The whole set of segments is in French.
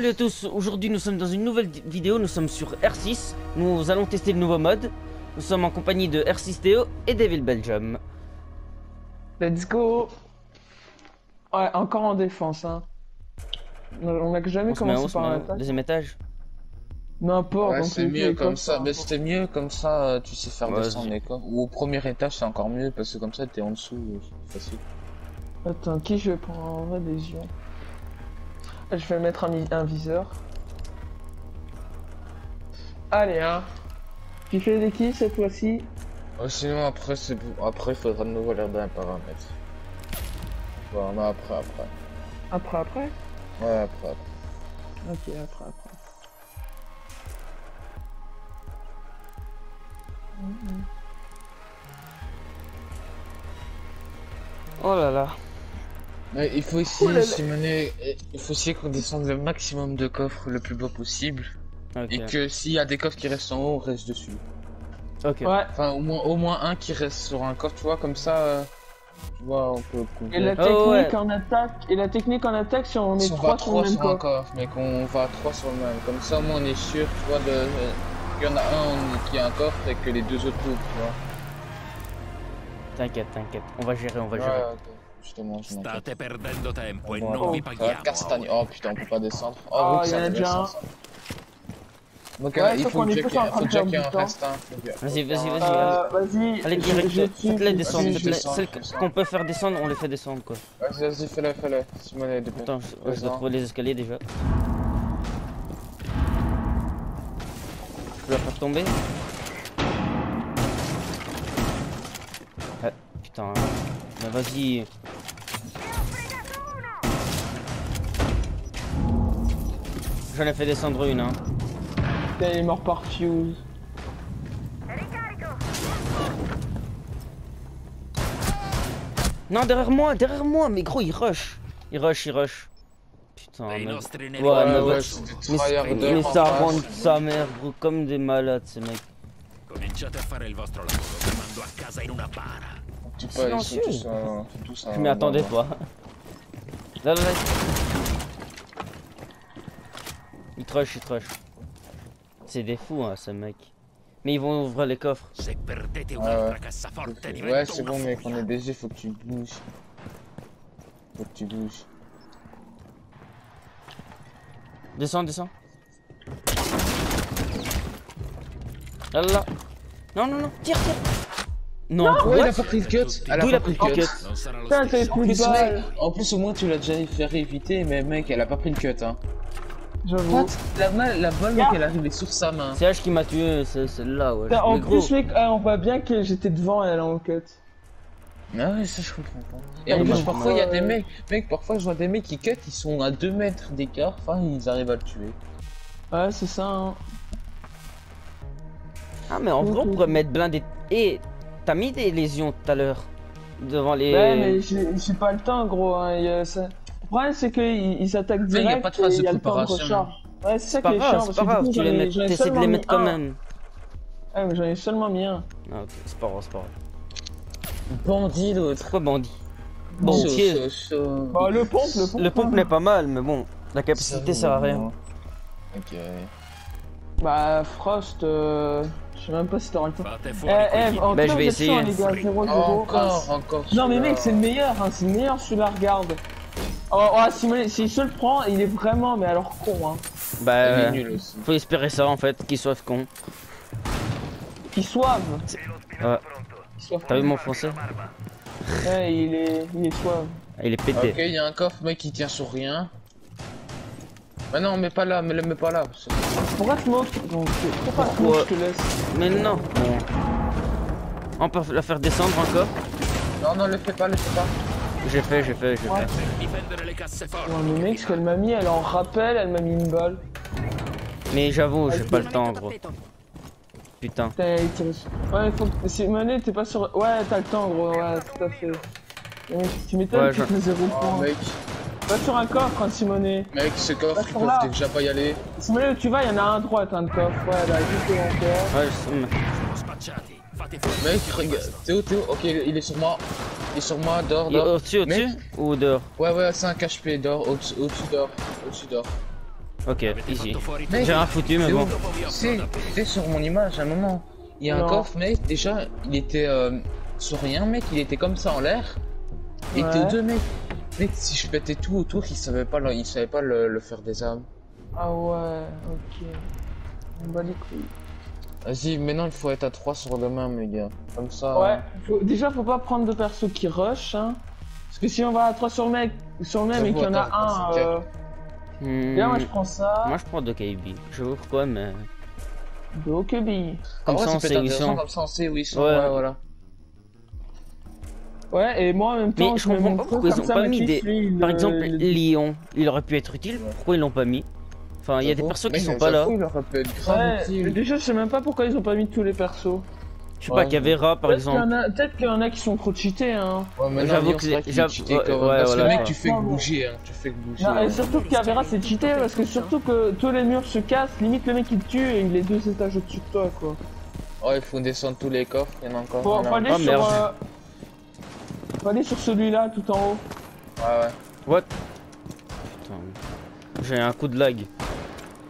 Salut à tous, aujourd'hui nous sommes dans une nouvelle vidéo, nous sommes sur R6, nous allons tester le nouveau mode. Nous sommes en compagnie de R6 Théo et Devil Belgium. Let's go. Ouais, encore en défense, hein. On n'a jamais commencé par un attaque. Deuxième étage. N'importe. Ouais, c'est mieux comme ça. Mais Mais c'était mieux comme ça, tu sais faire descendre les coffres. Ou au premier étage, c'est encore mieux parce que comme ça, t'es en dessous, c'est facile. Attends, qui je vais prendre en vrai des yeux? Je vais mettre un viseur. Allez, hein. Tu fais des kills cette fois-ci? Sinon, après, après, faudra de nouveau l'air d'un paramètre. Bon, mais après. Après? Ouais, après. Ok, après. Oh là là. Mais il faut essayer, Simonet, il faut essayer qu'on descende le maximum de coffres le plus bas possible. Okay. Et que s'il y a des coffres qui restent en haut, on reste dessus. Ok. Ouais. Enfin, au moins un qui reste sur un coffre, tu vois, comme ça, tu vois, on peut Et la technique en attaque, si on est 3 sur le même un coffre, mais qu'on va 3 sur le même. Comme ça, au moins, on est sûr, tu vois, qu'il y en a un qui a un coffre et que les deux autres l'ouvrent, tu vois. T'inquiète, on va gérer. Okay. Justement, je State perdendo tempo e bon, non vi paghiamo. Castagne. Oh putain, on peut pas descendre. Oh, il y en a déjà un. Donc ouais, il faut déjà qu'il y ait un reste. Vas-y. Vas-y. Allez, direct, faites-les descendre. Celles qu'on peut faire descendre, on les fait descendre, quoi. Vas-y, fais-le. Simone, depuis. Attends, je dois trouver les escaliers déjà. Je dois faire tomber. Ah, putain. Bah, vas-y. J'en ai fait descendre une, hein. Putain, il est mort par fuse. Non, derrière moi, mais gros, il rush. Putain, mais... mais ça rentre sa mère, gros, comme des malades, ces mecs. Cominciate a fare il vostro lavoro, vi mando a casa in una bara. Tu peux aller tous Je m'y attendais pas. Là. Il rush. C'est des fous, hein, ce mec. Mais ils vont ouvrir les coffres. Se perdete un'altra cassaforte ouais, c'est bon, mec, on est BG, faut que tu bouges. Descends. Là. Non, tire. Non, ouais, il a pas pris le cut. D'où il a pris le cut? Putain, t'avais plus de balles. En plus, au moins, tu l'as déjà fait éviter, mais mec, elle a pas pris le cut, hein. J'avoue. La balle, mec, elle arrivait sur sa main. C'est H qui m'a tué, celle-là, ouais. En plus, mec, on voit bien que j'étais devant elle en cut. Ah ouais, ça je comprends pas. Et en plus, parfois, il y a des mecs, parfois, je vois des mecs qui cut, ils sont à 2 mètres d'écart, enfin, ils arrivent à le tuer. Ouais, c'est ça, hein. Ah, mais en vrai, on pourrait mettre blindé. Et t'as mis des lésions tout à l'heure devant les. Ouais, mais j'ai pas le temps, gros. Hein. Le problème, c'est qu'ils attaquent direct. Il y a pas de phase de préparation. Ouais, c'est ça qui est chiant. C'est pas grave, tu les mets, t'essaies de les mettre quand même. Ouais, mais j'en ai seulement mis un. Ah, ok, c'est pas grave. Bandit, l'autre. Pourquoi bandit? Bon, Bah, le pompe n'est pas mal, mais bon, la capacité sert à rien. Ok. Bah, Frost, je sais même pas si t'auras le temps. Bah, je vais essayer. Encore. Non, mais mec, c'est le meilleur, hein, c'est le meilleur celui-là, regarde. Oh, s'il se le prend, il est vraiment, mais alors con, hein. Bah, faut espérer ça en fait, qu'il soit con. Qu'il soive. Ouais. T'as vu mon français? Ouais, il est soive. Il est pété. Ok, il y a un coffre, mec, qui tient sur rien. Bah non, mais pas là, mais le mets pas là. Pourquoi tu montes? Pourquoi je te laisse? Mais non. Bon. On peut la faire descendre encore? Non, le fais pas. J'ai fait. Ouais, mais mec, ce qu'elle m'a mis, elle en rappelle, elle m'a mis une balle. Mais j'avoue, j'ai pas le temps, gros. Putain. Ouais, faut que... Simone, t'es pas sur... Ouais, t'as le temps, gros, ouais, tout à fait. Mec, tu m'étonnes que tu fais 0 points. Mec. Va sur un coffre, hein, Simone. Mec, ce coffre, ils peuvent déjà pas y aller. Simone, où tu vas, il y en a un à droite, hein, de coffre. Ouais, là, juste devant toi. Ouais, mec, regarde. Théo, ok, il est sur moi. Dors. Au-dessus ou dehors? Ouais, 5 HP, dors, au-dessus, dors. Ok, ici. Mec, J'ai rien foutu, mais c'est bon. où? C'est sur mon image à un moment. Il y a un Non. coffre, mec. Déjà, il était sur rien, mec. Il était comme ça en l'air. Il était Ouais. aux deux, mec. Mec, si je pétais tout autour, il savait pas le faire des armes. Ah ouais, ok. On bat les couilles. Vas-y, maintenant il faut être à 3 sur le main, mes gars. Comme ça. Ouais, déjà faut pas prendre de perso qui rush, hein. Parce que si on va à 3 sur le même et qu'il y en a un, attends, Bien, moi je prends ça. Moi je prends 2 KB. Je sais pas pourquoi, mais. Dokebi. Comme ça on peut sait être où ils intéressant, sont. comme ça on sait où ils sont. Ouais. Ouais, voilà. Ouais, et moi en même temps, Mais je comprends pas pourquoi ils ont pas mis des. Par exemple, Lyon, il aurait pu être utile. Pourquoi ils l'ont pas mis? Enfin, il y a des persos qui sont pas là. Il aurait pu être grave Ouais, utile. déjà je sais même pas pourquoi ils ont pas mis tous les persos. Je sais pas, Cavera par exemple. Peut-être qu'il y en a qui sont trop cheatés, hein. Ouais, mais J'avoue j'avoue que que c'est- c'est j'avoue- cheaté ouais, quand même. ouais, Parce que voilà, mec, quoi. tu fais que bouger, hein. Tu fais que bouger. Non, et hein. surtout que Cavera c'est cheaté parce que surtout que tous les murs se cassent, limite le mec il te tue et il est 2 étages au-dessus de toi quoi. Ouais, il faut descendre tous les coffres, il y en a encore. Faut un là. aller Oh, sur. merde. Faut aller sur celui-là tout en haut. Ouais, ouais. What? Putain. J'ai un coup de lag.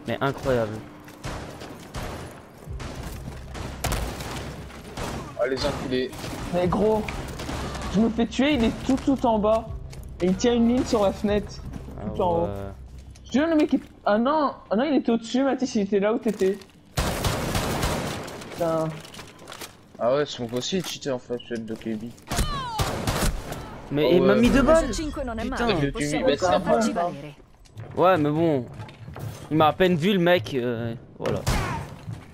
Mais incroyable. Ah, les enculés. Mais gros, je me fais tuer, il est tout en bas. Et il tient une ligne sur la fenêtre. Ah Tout en haut. ouais. Je te jure, le mec est... Ah non, il était au-dessus, Mathis, il était là où t'étais. Putain. Ah ouais, son aussi est cheaté en fait, je vais être de KB. Mais Oh, il m'a ouais. mis 2 balles. 5 non è Putain. male, Io ti possiamo metti ancora a farci mano. valere. Ouais, mais bon. Il m'a à peine vu le mec. Voilà.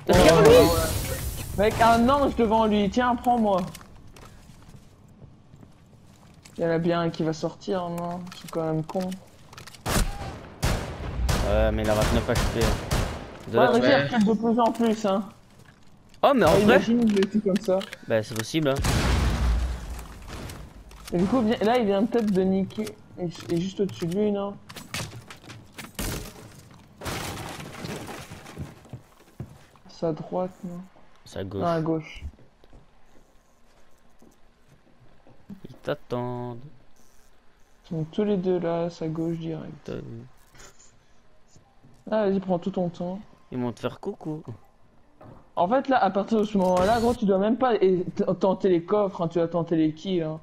Oh, Regarde lui. Mec, un ange devant lui, tiens, prends-moi. Il y en a bien un qui va sortir, non? Je suis quand même con. Ouais, mais il a 29 HP. Ouais, Désolé. vas-y, ouais. après de plus en plus, hein. Oh, mais en vrai. Imagine, il est tout comme ça. Bah, c'est possible, hein. Et du coup, là, il vient peut-être de niquer. Et juste au-dessus de lui, non? C'est à droite, non? C'est à Non, gauche. à gauche. Ils t'attendent. Ils sont tous les deux là, c'est à gauche direct. T'as vu. Ah, vas-y, prends tout ton temps. Ils vont te faire coucou. En fait, là, à partir de ce moment-là, gros, tu dois même pas tenter les coffres, hein, tu dois tenter les kills. Hein.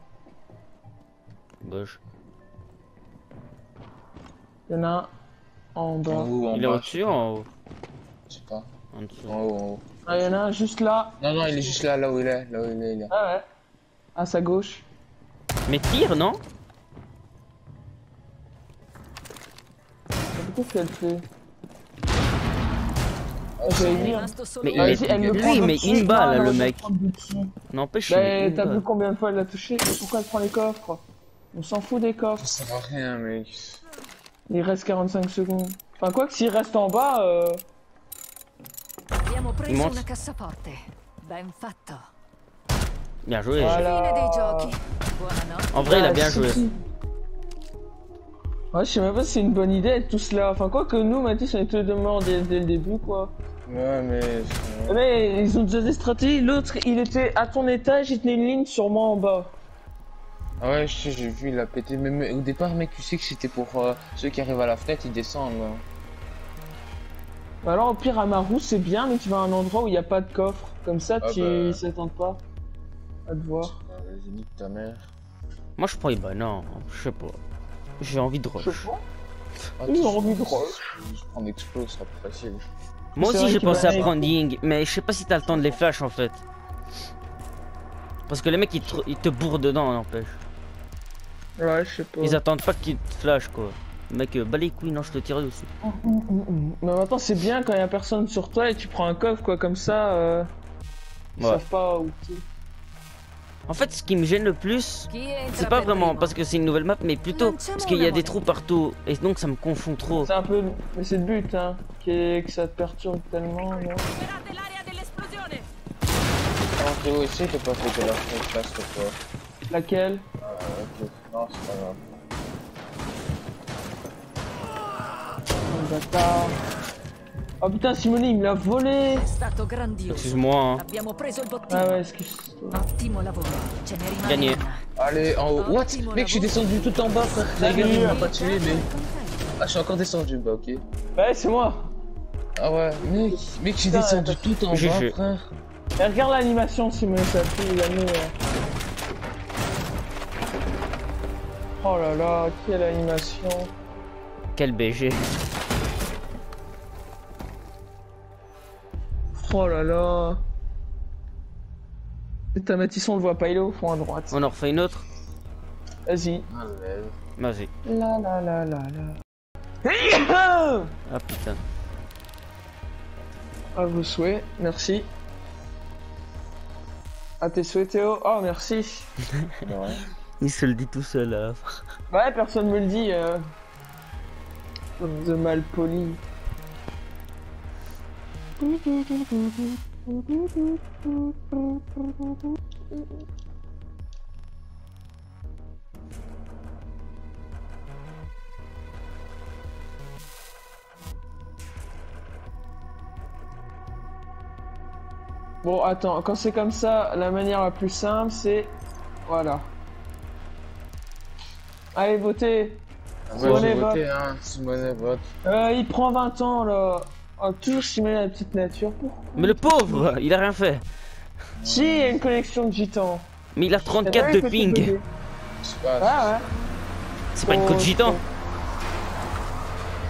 Gauche. Il y en a un en bas. En haut, en Il est bas, au-dessus ou en haut? je sais pas. En dessous. En haut, en haut. Ah, il y en a un juste là. Non, non, il est juste là, là où il est, là où il est, il est. Ah ouais. À sa gauche. Mais tire, non? Qu'est-ce qu'elle fait? J'allais dire. Rimasto solo Mais il uno. met, Vas-y, elle me lui, prend il du met dessus. une balle, Non, le je vais mec. prendre du dessus. N'empêche, il met Bah, une t'as vu balle. combien de fois elle l'a touché? Pourquoi elle prend les coffres? On s'en fout des coffres. Ça sert à rien, mec. Il reste 45 secondes. Enfin, quoi que s'il reste en bas, Abbiamo preso monte. una cassaforte. Ben fatto. Bien joué. Voilà. Fine dei giochi. Buonanotte. En vrai, il a bah, bien joué. si. Ouais, je sais même pas si c'est une bonne idée d'être tous là. Enfin, quoi que nous, Mathis, on était deux morts dès le début, quoi. Ouais, mais. Mais ils ont déjà des stratégies. L'autre, il était à ton étage, il tenait une ligne sur moi en bas. Ah ouais, je sais, j'ai vu, il a pété. Mais au départ, mec, tu sais que c'était pour ceux qui arrivent à la fenêtre, ils descendent. Là. Bah alors, au pire, à Marou, c'est bien, mais tu vas à un endroit où il n'y a pas de coffre. Comme ça, Ah tu bah. s'attends pas à te voir. Vas-y, nique ta mère. Moi, je prends Iba. Non, je sais pas. J'ai envie de rush. Je sais pas. Ah, Ils ont envie de rush. Je prends Explo, ce sera plus facile. Moi C'est aussi, vrai j'ai qu'il pensé à va- prendre Ying, mais je sais pas si t'as le temps de les flash en fait. Parce que les mecs, ils te bourrent dedans, n'empêche. Ouais, je sais pas. Ils attendent pas qu'ils te flashent, quoi. Mec, bah les couilles, non, je te tire dessus. Mais maintenant, c'est bien quand il y a personne sur toi et tu prends un coffre, quoi, comme ça. Ils Ouais. savent pas où t'es. En fait, ce qui me gêne le plus, Chi entra c'est pas per vraiment primo? parce que c'est une nouvelle map, mais plutôt parce qu'il y a des trous partout. Et donc, ça me confond trop. C'est un peu. Mais c'est le but, hein. Que ça te perturbe tellement, non? Alors, Théo, essaye de pas péter la fenêtre là, s'il te plaît. Laquelle? Ok. Non, c'est pas grave. Oh, bâtard. Oh putain, Simone, il me l'a volé! È stato grandioso. Excuse-moi, hein. Abbiamo preso il bottino. Ah ouais, excuse-toi. Ottimo lavoro. Ce ne rimane Gagné. una. Allez, en haut. What? Ottimo Mec, je suis lavoro. descendu tout en bas, frère. Salut. Les gars, il m'a pas tué, mais. Ah, je suis encore descendu, bah, ok. Ouais, c'est moi. Ah ouais, mec, j'ai Putain, descendu tout en bas, GG. frère. Et regarde l'animation, Simon, ça fait l'année. Oh là là, quelle animation. Quel BG. Oh là là. Putain, Mathis, on le voit pas, il est au fond à droite. On en refait une autre? Vas-y. Vas-y. La la la la la. Ah putain. À vos souhaits, merci. À tes souhaits, Théo. Oh, merci. Il se le dit tout seul là. Ouais, personne me le dit. De mal poli. Bon, attends, quand c'est comme ça, la manière la plus simple, c'est... Voilà. Allez, votez. Ouais, j'ai voté, hein, Simone vote. Il prend 20 ans, là. Oh, toujours Simone la petite nature. Pourquoi? Mais le pauvre, il a rien fait. Si, il y a une connexion de gitan. Mais il a 34 de ping. Ah ouais. C'est pas une code gitan.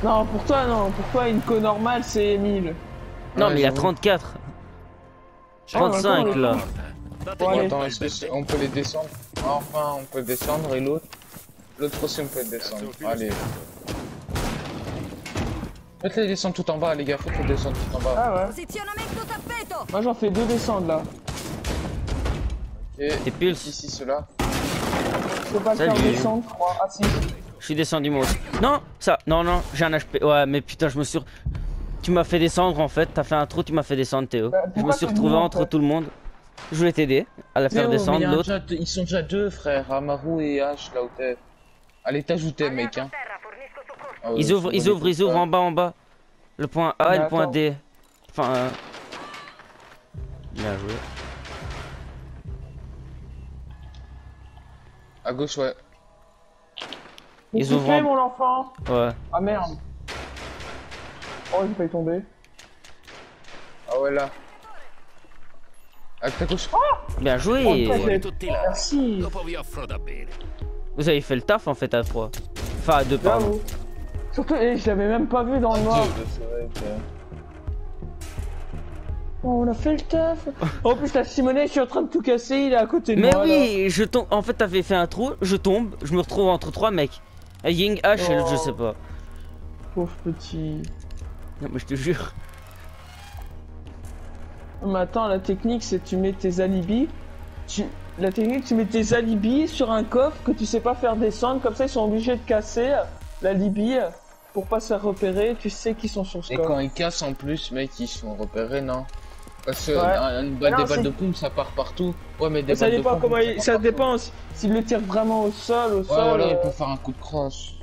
Non, pour toi, non. Pour toi, une co normale, c'est 1000. Non, mais il a 34. 35 là. Bon, Attends, est-ce qu'on peut les descendre? Enfin, on peut descendre et l'autre? L'autre aussi, on peut le descendre. Allez. Faites-les descendre tout en bas, les gars. Faites-les descendre tout en bas. Ah ouais. Posizionamento tappeto. Moi, j'en fais 2 descendre là. Et T'es pulse. ici, ceux-là. Je peux pas le faire Salut. descendre, je crois. Ah si. Je suis descendu moi aussi. Non, ça, non, j'ai un HP. Ouais, mais putain, je me suis. Tu m'as fait descendre en fait. T'as fait un trou, tu m'as fait descendre, Théo. Bah, Je me suis retrouvé entre tout le monde. Je voulais t'aider à la faire Théo, descendre. mais L'autre. ils sont déjà deux, frère. Amaru et H, là où t'es. Allez, t'ajouter, mec. Hein. Ah ouais, Ils ouvrent en bas. Le point A et le point D. Enfin. Bien joué. À gauche, ouais. Ils ouvrent en- mon enfant. Ouais. Ah merde. Oh, j'ai failli tomber. Ah ouais, là. À ta gauche. Bien joué. Oh, Tutti là. merci. Dopo vi offro da bere. Vous avez fait le taf en fait à 3. Enfin à 2 pardon. Bravo. Surtout, je l'avais même pas vu dans le noir. Oh, on a fait le taf. En plus, la Simonet, je suis en train de tout casser, il est à côté de Mais moi. oui, je tombe. En fait, t'avais fait un trou, je tombe, je me retrouve entre 3 mecs. Ying, H et l'autre, je sais pas. Là. Pauvre petit. Non, mais je te jure. Mais attends, la technique, c'est tu mets tes alibis. La technique, tu mets tes alibis sur un coffre que tu sais pas faire descendre. Comme ça, ils sont obligés de casser l'alibi pour pas se faire repérer. Tu sais qu'ils sont sur ce Et coffre. quand ils cassent en plus, mec, ils sont repérés, non? Parce que Ouais. une balle, Non, des balles c'est- de pompe, ça part partout. Ouais, mais des Ça balles de dépend pompe. comment part ça partout. dépend. S'ils le tirent vraiment au sol, Ouais, voilà, il peut faire un coup de crosse.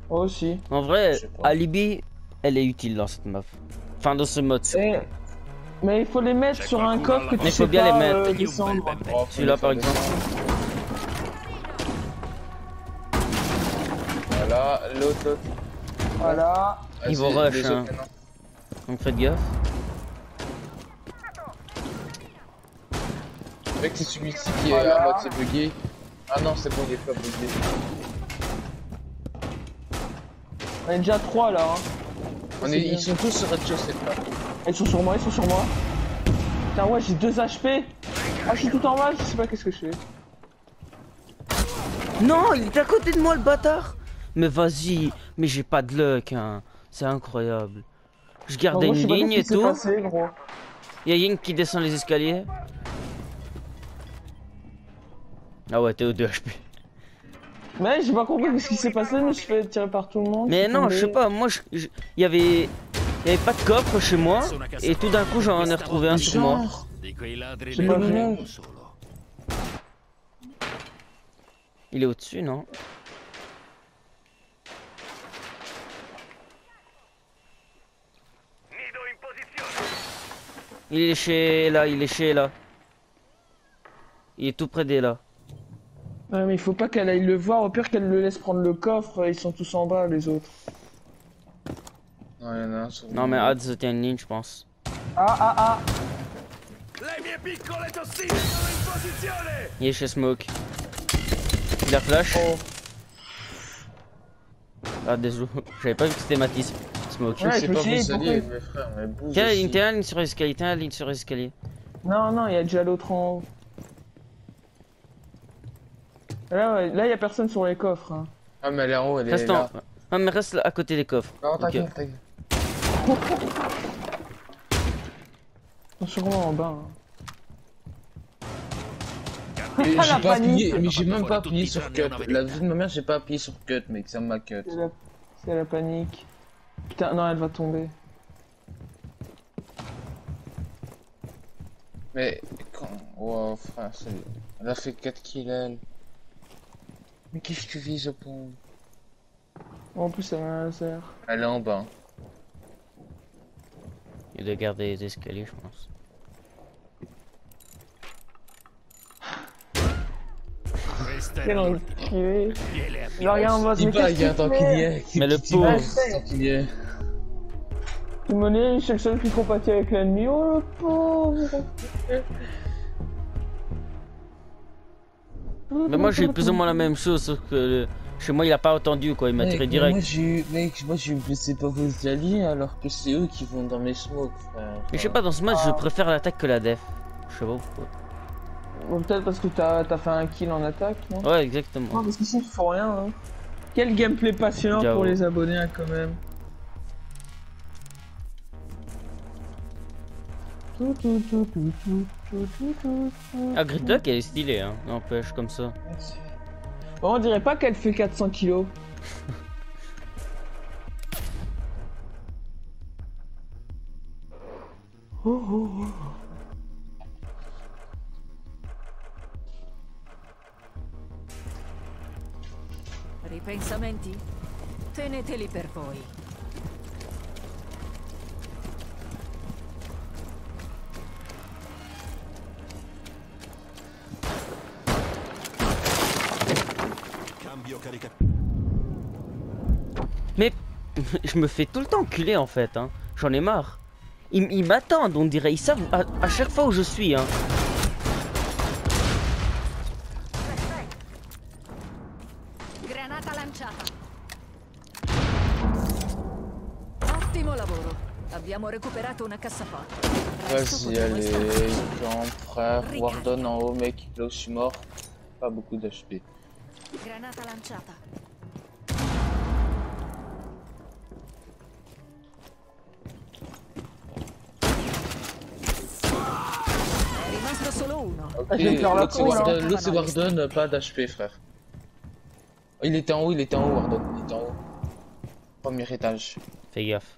aussi. En vrai, Je sais pas. Alibi, elle est utile dans cette map. Enfin, dans ce mode. Mais il faut les mettre sur un coffre que tu Mais sais faut bien pas les mettre. descendre. Oh, Celui-là, par exemple. Voilà, l'autre. Voilà. Ils vont Vas-y, rush, les hein. autres, maintenant. Donc faites gaffe. Mec, c'est celui-ci qui est à moitié bugué. Ah non, c'est bon, il est pas bugué. On est déjà 3 là. Hein. C'est bien. Ils sont tous sur Red Chaussette là. Ils sont sur moi, ils sont sur moi. Putain, ouais, j'ai 2 HP. Ah, je suis tout en bas, je sais pas qu'est-ce que je fais. Non, il est à côté de moi, le bâtard. Mais vas-y, mais j'ai pas de luck, hein. C'est incroyable. Je gardais Moi, je sais une pas ligne qu'est-ce et qui s'est tout. passé, gros. Il y a Ying qui descend les escaliers. Ah ouais, t'es au 2 HP. Mais j'ai pas compris ce qui s'est passé, mais je suis fait tirer par tout le monde. Mais suis non, tombé. je sais pas, moi, il y avait pas de coffre chez moi. Et tout d'un coup, j'en ai retrouvé un sur moi. Di quei ladri J'ai ne pas ne vu. uno solo. Il est au-dessus, non? Il est chez là, il est chez là. Il est tout près des là. Ouais, mais il faut pas qu'elle aille le voir, au pire qu'elle le laisse prendre le coffre, ils sont tous en bas, les autres. Non, il y en a un sur Non, mais Ads tient une ligne, je pense. Ah. Le mie piccole tossine sono in posizione! Il est chez Smoke. Il a flash. Oh. Ah, désolé. J'avais pas vu que c'était Matisse. Smoke. Ouais, c'est je me pas suis dit, vous pourquoi alliez, mes frères, mais bouge Tiens, aussi. t'es un ligne sur l'escalier, t'es un ligne sur l'escalier. Non, il y a déjà l'autre en haut. Là, il y a personne sur les coffres. Hein. Ah, mais elle est en haut, elle est Reste là. Non, mais reste à côté des coffres. Non, Ok. t'inquiète, t'inquiète. Ils sont sûrement en bas. Hein. Mais j'ai la pas panique. appuyé, mais j'ai même pas appuyé sur cut. La vie de ma mère, j'ai pas appuyé sur cut, mec, ça m'a cut. C'est la panique. Putain, non, elle va tomber. Mais quand. Wow, frère, elle a fait 4 kills, elle. Mais qu'est-ce que tu vises au pont? En plus, elle a un laser. Elle est en bas. Il doit garder les escaliers, je pense. Questa Quel era enculé. Miele a Là, regarde, moi, Il mais bug, qu'est-ce hein, tant qu'il qu'il y fait est. Mais le Petit pauvre. bug, tant qu'il y est. Timoné, c'est le seul qui compatit avec l'ennemi. Oh, le pauvre. Mais moi j'ai eu plus ou moins la même chose, sauf que chez moi il a pas attendu quoi, il m'a tiré direct. Moi j'ai eu c'est pas vos alliés alors que c'est eux qui vont dans mes smokes, frère. Mais je sais pas, dans ce match je préfère l'attaque que la def. Je sais pas pourquoi. Bon, peut-être parce que t'as fait un kill en attaque, non? Ouais, exactement. Non, parce qu'ici, il faut rien. Hein. Quel gameplay passionnant Ciao. pour les abonnés, hein, quand même. Ah, Grid Duck elle est stylée, hein, n'empêche comme ça. Bon, on dirait pas qu'elle fait 400 kilos. Ripensamenti? Teneteli per voi. cambio carica. Mais je me fais tout le temps enculer en fait, hein. J'en ai marre. Ils m'attendent, on dirait, ils savent à chaque fois où je suis, hein. Granata lanciata. Ottimo lavoro. Abbiamo recuperato una cassaforte. Presto Vas-y, potremo allez, estendere. grand frère, Wardon en haut, mec, là où je suis mort. Pas beaucoup d'HP. Granata lanciata. È rimasto solo uno. Ok, je vais me faire la l'autre c'est cour, là. Wardon, l'autre, c'est Wardon, pas d'HP, frère. Oh, il était en haut, Wardon, il était en haut. Premier étage. Fais gaffe.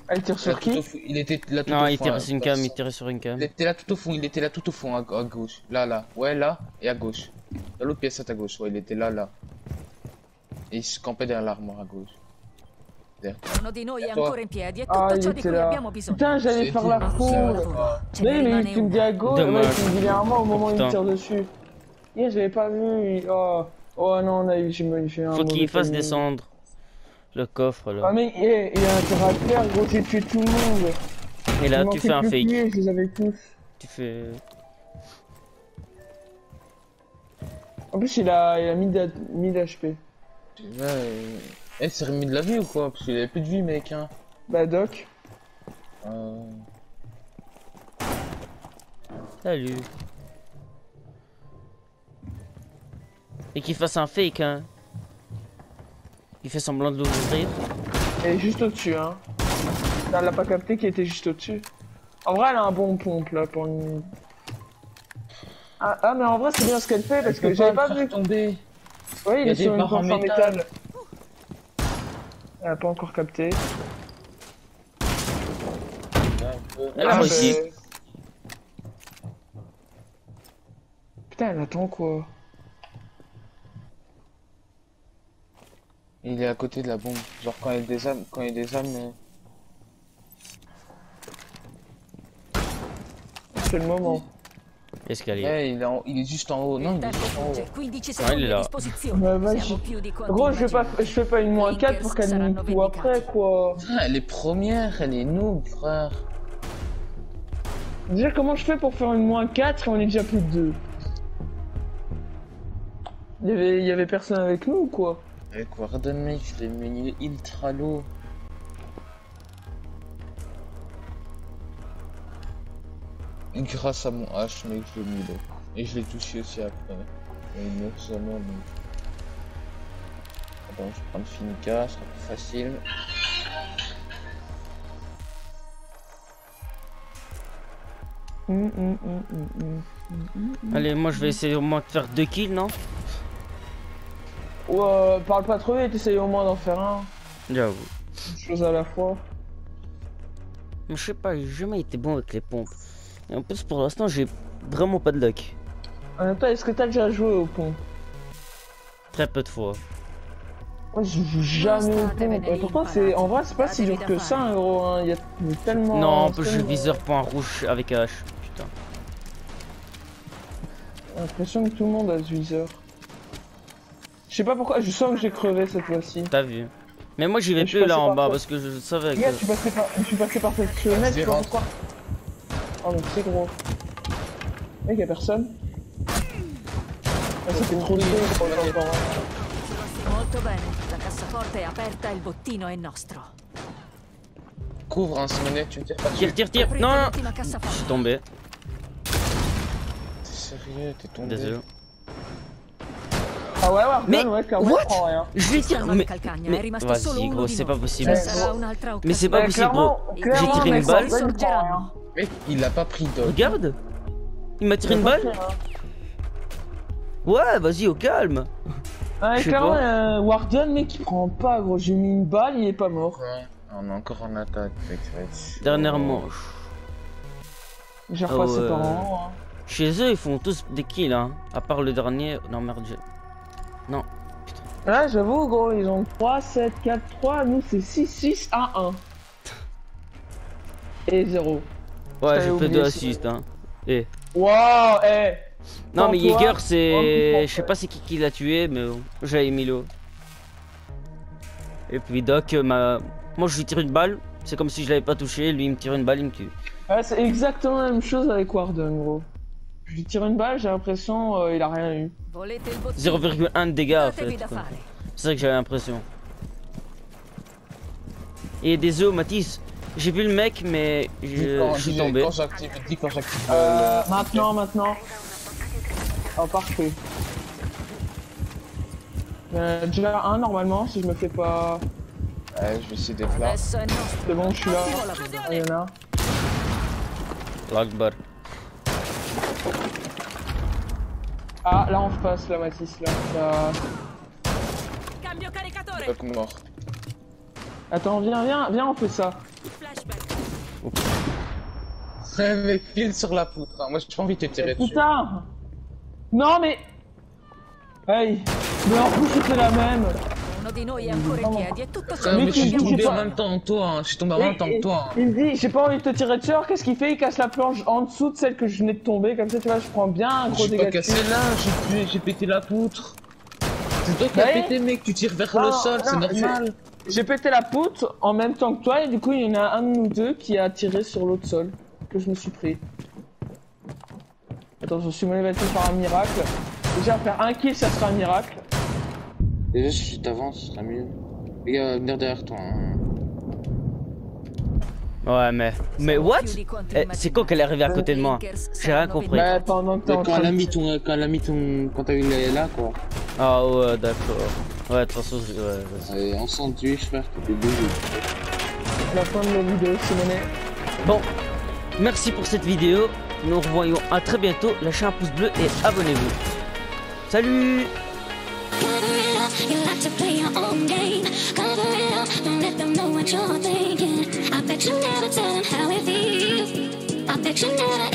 Elle tire Là, sur tout au qui? fond, il était là tout au Non, fond. il tire là, sur une cam, il tire sur une Il cam. était là tout au fond, il était là tout au fond, à gauche. Là. Ouais, là, et à gauche. Dans l'autre pièce, à ta gauche, ouais, il était là. Et il se campait derrière l'armoire à gauche. Derrière toi. Uno di noi è Toi. ancora in piedi, è Ah, tutto il ciò di était cui là. abbiamo bisogno. Putain, j'allais C'est faire tout. la Ottimo cour. lavoro. Ce ne Mais rimane tu me dis uno. à gauche, ouais, Dommage. tu me dis clairement au moment où il Putain. tire dessus. Yeah, j'avais pas vu. Oh non, on a eu, j'ai fait un Faut qu'il mauvais fasse timing. descendre le coffre Ah là. mais il a intérêt à le faire, gros, j'ai tué tout le monde. Et là Il tu manquait fais un plus que fake. lui, je les avais tous. Tu fais. En plus, il a 1000 HP. Eh, c'est remis de la vie ou quoi? Parce qu'il avait plus de vie, mec, hein. Bah, Doc. Salut. Et qu'il fasse un fake, hein. Il fait semblant de l'ouvrir. Elle est juste au-dessus, hein. Elle l'a pas capté qu'il était juste au-dessus. En vrai, elle a un bon pompe, là, pour une... Ah, mais en vrai, c'est bien ce qu'elle fait, parce que j'avais pas vu. tomber. Ouais, il y a est des sur une barres en planche en métal. métal. Elle a pas encore capté. Elle a réussi. mais- Putain, elle attend quoi? Il est à côté de la bombe. Genre quand il y a des âmes, C'est le moment. Escalier. Il est juste en haut. Non, Il il est tempo juste en haut. fugge, 15 il secondi est a là. disposizione. Bah, vas-y. Siamo più di quanti Gros, je immagini. fais pas une moins 4 pour qu'elle Lakers nous tout saranno après, vendicati. quoi. Ah, elle est première, elle est noob, frère. Déjà, comment je fais pour faire une moins 4 et on est déjà plus de 2? Il y avait personne avec nous ou quoi? Avec Warden, mec, je l'ai mis ultra low. Et grâce à mon H, mec, je l'ai mis low. Et je l'ai touché aussi après. Et il meurt seulement, donc. Attends, je vais prendre Finka, ce sera plus facile. Allez, moi je vais essayer au moins de faire 2 kills, non? Ouais, parle pas trop vite, essaye au moins d'en faire un. J'avoue. Une chose à la fois. Mais je sais pas, j'ai jamais été bon avec les pompes. Et en plus, pour l'instant, j'ai vraiment pas de luck. En même temps, est-ce que t'as déjà joué au pont? Très peu de fois. Moi, je joue jamais au pont. Et pourtant, en vrai, c'est pas si dur que ça, hein, gros. Hein. Il y a tellement. Non, en plus, je viseur point rouge avec H. Putain. J'ai l'impression que tout le monde a ce viseur. Je sais pas pourquoi, je sens que j'ai crevé cette fois-ci. T'as vu. Mais moi, j'y vais Mais je plus là passais en par bas quoi parce que je savais que. Regarde, je suis passé par cette fenêtre, je sais pas pourquoi. Oh, mais c'est gros. Mec, y'a personne. Ah, c'était trop chaud, gros, encore. Molto bene. La cassaforte è aperta, il bottino è nostro. Couvre un Simonet, tu me tires pas dessus. Tire. Aprite Non, non. l'ultima Je cassaforte. suis tombé. T'es sérieux, t'es tombé. Désolé. Ah ouais, Warden, Mais, ouais, clairement, what? je prends rien. Je vais tirer. Salva Mais. Calcagna, è Mais. rimasto solo Vas-y, uno gros, di c'est noi. pas possible. Ci sarà un'altra Mais c'est pas occasione. possible, gros. Clairement, J'ai tiré une mec, balle. Warden, il prend rien. Sorgeranno. Mec, il a pas pris dog. Regarde. Il m'a tiré une balle. Ouais, vas-y, au calme. Ouais, Je sais clairement, pas. Warden, mec, il prend pas, gros. J'ai mis une balle, il est pas mort. Ouais, on est encore en attaque, mec, ça va être chaud. Dernière manche. J'ai Ah repassé ouais. par en haut, hein. Chez eux, ils font tous des kills, hein. À part le dernier. Non, merde. Non. Là, j'avoue, gros, ils ont 3, 7, 4, 3. Nous, c'est 6, 6, 1, 1. Et 0. Ouais, J'avais j'ai fait oublié 2 ça. assists, hein. Et. Waouh, eh. Non, mais Prends-toi, Jäger, c'est. prends-toi. Je sais pas c'est qui l'a tué, mais bon, j'avais mis l'eau. Et puis Doc m'a. Moi, je lui tire une balle. C'est comme si je l'avais pas touché. Lui, il me tire une balle, il me tue. Ouais, c'est exactement la même chose avec Warden, gros. Je lui tire une balle, j'ai l'impression il a rien eu. Volete il bottino? 0,1 de dégâts, en Datevi fait. da quoi. fare. C'est ça que j'avais l'impression. Et des œufs, Mathis. J'ai vu le mec, mais je suis tombé. Quand j'active, dis quand j'active. Maintenant. Oh, parfait. Déjà un normalement, si je me fais pas. Ouais, je vais essayer d'être là. Adesso è nostro. C'est bon, je suis là. Ottimo lavoro. Ah, il y en a. L'Akbar. Ah, là en face, là, Mathis, là. Ça... Cambio caricatore. Doc mort. Attends, viens, on fait ça. Flashback. Ouais, mais file sur la poutre. Hein. Moi, j'ai pas envie de te tirer dessus. Putain! Non, mais. Hey! Mais en plus, c'était la même! Uno di noi è ancora in piedi e tutto ciò Ouais, mais Mais je suis tu- tombé tu- en même temps que toi. Hein. Je suis tombé en même temps que toi. Hein. Il me dit, j'ai pas envie de te tirer dessus, alors qu'est-ce qu'il fait? Il casse la planche en dessous de celle que je venais de tomber, comme ça, tu vois, je prends bien un gros J'ai pas dégât cassé dessus. là, j'ai pété la poutre. C'est toi qui as Ouais. pété, mec. Tu tires vers Non, le sol, c'est non, normal. J'ai pété la poutre en même temps que toi, et du coup, il y en a un de nous deux qui a tiré sur l'autre sol, que je me suis pris. Attends, je suis battu par un miracle. Déjà, faire un kill, ça sera un miracle. Déjà, si tu t'avances, ce sera mieux. Les gars, venir derrière toi. Hein. Ouais, mais what? C'est quand qu'elle est arrivée à côté de moi? J'ai rien compris. Bah, pendant que t'es en Quand train elle a de... mis ton. Quand t'as eu là, quoi. Ah ouais, d'accord. Ouais, de toute façon, ouais, vas-y. En sandwich, frère, t'étais désolé. la fin de la vidéo, Simonet. Bon, merci pour cette vidéo. Nous revoyons à très bientôt. Lâchez un pouce bleu et abonnez-vous. Salut! Cover it up, you like to play your own game. Cover it up, don't let them know what you're thinking. I bet you never tell them how it feels. I bet you never